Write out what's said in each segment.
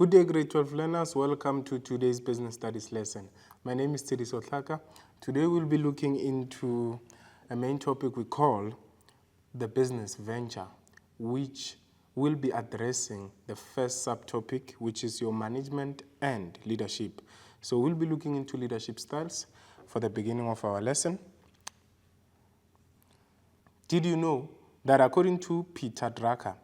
Good day, grade 12 learners. Welcome to today's business studies lesson. My name is Tediso Tlhaka. Today we'll be looking into a main topic we call the business venture, which will be addressing the first subtopic, which is your management and leadership. So we'll be looking into leadership styles for the beginning of our lesson. Did you know that according to Peter Drucker,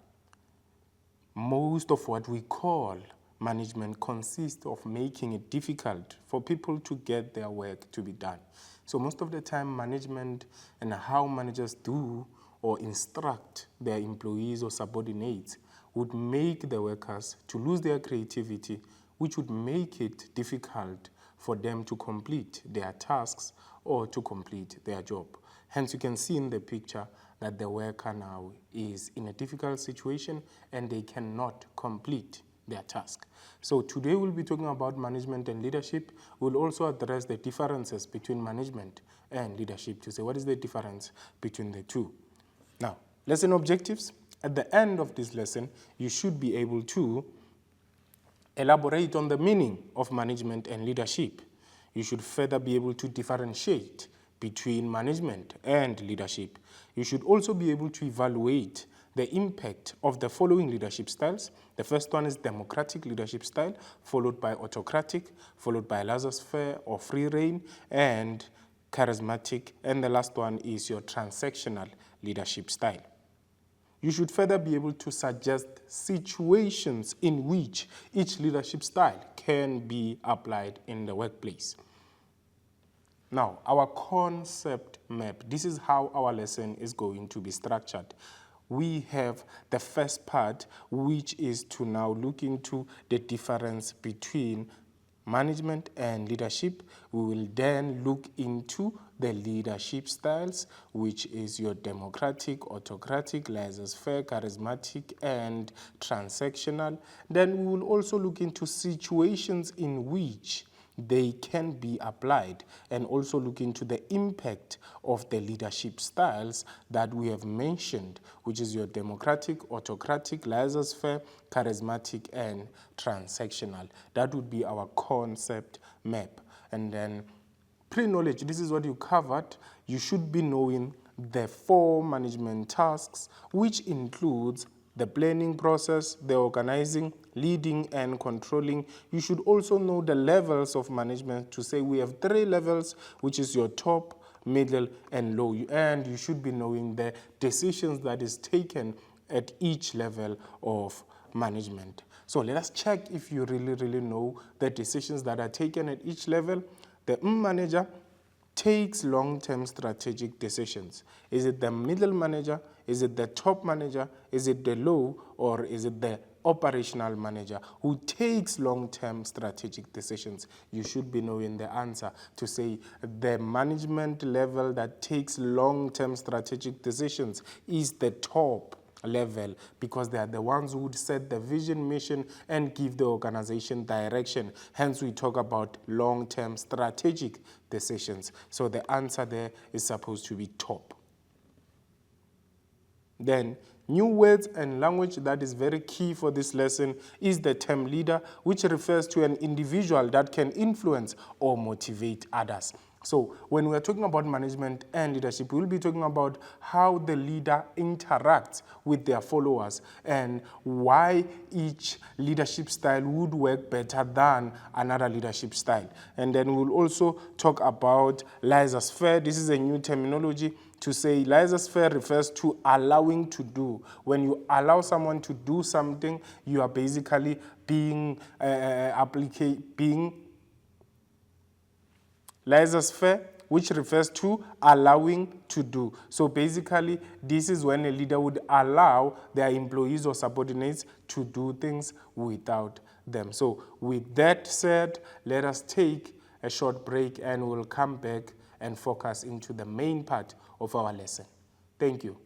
most of what we call management consists of making it difficult for people to get their work to be done. So most of the time, management and how managers do or instruct their employees or subordinates would make the workers to lose their creativity, which would make it difficult for them to complete their tasks or to complete their job. Hence, you can see in the picture that the worker now is in a difficult situation and they cannot complete their task. So today we'll be talking about management and leadership. We'll also address the differences between management and leadership to say what is the difference between the two. Now, lesson objectives. At the end of this lesson, you should be able to elaborate on the meaning of management and leadership. You should further be able to differentiate between management and leadership. You should also be able to evaluate the impact of the following leadership styles. The first one is democratic leadership style, followed by autocratic, followed by laissez-faire or free reign, and charismatic, and the last one is your transactional leadership style. You should further be able to suggest situations in which each leadership style can be applied in the workplace. Now, our concept map, this is how our lesson is going to be structured. We have the first part, which is to now look into the difference between management and leadership. We will then look into the leadership styles, which is your democratic, autocratic, laissez-faire, charismatic, and transactional. Then we will also look into situations in which they can be applied and also look into the impact of the leadership styles that we have mentioned, which is your democratic, autocratic, laissez-faire, charismatic, and transactional. That would be our concept map. And then pre-knowledge, this is what you covered. You should be knowing the 4 management tasks, which includes the planning process, the organizing, leading, and controlling. You should also know the levels of management to say we have 3 levels, which is your top, middle, and low. And you should be knowing the decisions that is taken at each level of management. So let us check if you really know the decisions that are taken at each level. The manager takes long-term strategic decisions. Is it the middle manager? Is it the top manager? Is it the low? Or is it the operational manager who takes long-term strategic decisions? You should be knowing the answer to say the management level that takes long-term strategic decisions is the top level, because they are the ones who would set the vision, mission, and give the organization direction. Hence, we talk about long-term strategic decisions. So the answer there is supposed to be top. Then, new words and language that is very key for this lesson is the term leader, which refers to an individual that can influence or motivate others. So when we're talking about management and leadership, we'll be talking about how the leader interacts with their followers and why each leadership style would work better than another leadership style. And then we'll also talk about laissez-faire. This is a new terminology to say laissez-faire refers to allowing to do. When you allow someone to do something, you are basically being laissez-faire, which refers to allowing to do. So basically, this is when a leader would allow their employees or subordinates to do things without them. So with that said, let us take a short break and we'll come back and focus into the main part of our lesson. Thank you.